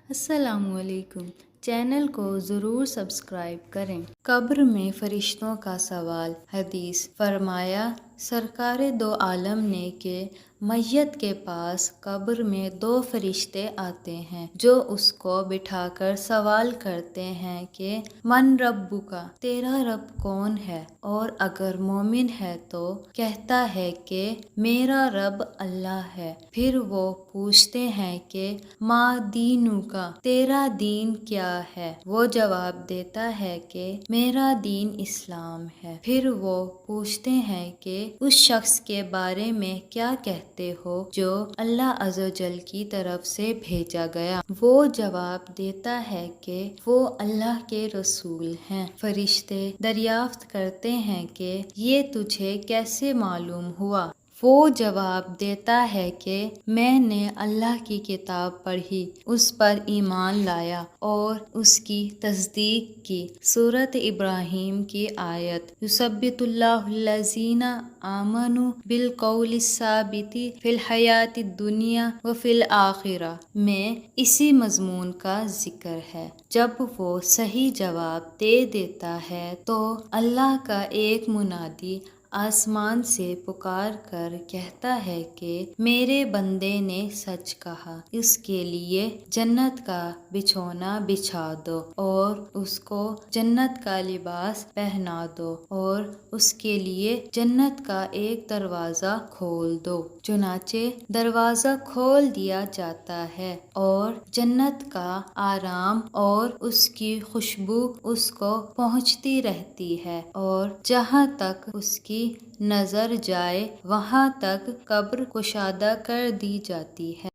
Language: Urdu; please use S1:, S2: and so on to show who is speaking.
S1: السلام علیکم۔ چینل کو ضرور سبسکرائب کریں۔ قبر میں فرشتوں کا سوال۔ حدیث فرمایا سرکار دو عالم نے کہ میت کے پاس قبر میں دو فرشتے آتے ہیں جو اس کو بٹھا کر سوال کرتے ہیں کہ من ربک، تیرا رب کون ہے؟ اور اگر مومن ہے تو کہتا ہے کہ میرا رب اللہ ہے۔ پھر وہ پوچھتے ہیں کہ ما دینک، تیرا دین کیا ہے؟ وہ جواب دیتا ہے کہ میرا دین اسلام ہے۔ پھر وہ پوچھتے ہیں کہ اس شخص کے بارے میں کیا کہتے ہو جو اللہ عز و جل کی طرف سے بھیجا گیا؟ وہ جواب دیتا ہے کہ وہ اللہ کے رسول ہیں۔ فرشتے دریافت کرتے ہیں کہ یہ تجھے کیسے معلوم ہوا؟ وہ جواب دیتا ہے کہ میں نے اللہ کی کتاب پڑھی، اس پر ایمان لایا اور اس کی تصدیق کی۔ سورۃ ابراہیم کی آیت یثبت اللہ الذین آمنوا بالقول الثابت فی الحیاۃ الدنیا وفی الآخرہ میں اسی مضمون کا ذکر ہے۔ جب وہ صحیح جواب دے دیتا ہے تو اللہ کا ایک منادی آسمان سے پکار کر کہتا ہے کہ میرے بندے نے سچ کہا، اس کے لیے جنت کا بچھونا بچھا دو اور اس کو جنت کا لباس پہنا دو اور اس کے لیے جنت کا ایک دروازہ کھول دو۔ چنانچہ دروازہ کھول دیا جاتا ہے اور جنت کا آرام اور اس کی خوشبو اس کو پہنچتی رہتی ہے، اور جہاں تک اس کی نظر جائے وہاں تک قبر کشادہ کر دی جاتی ہے۔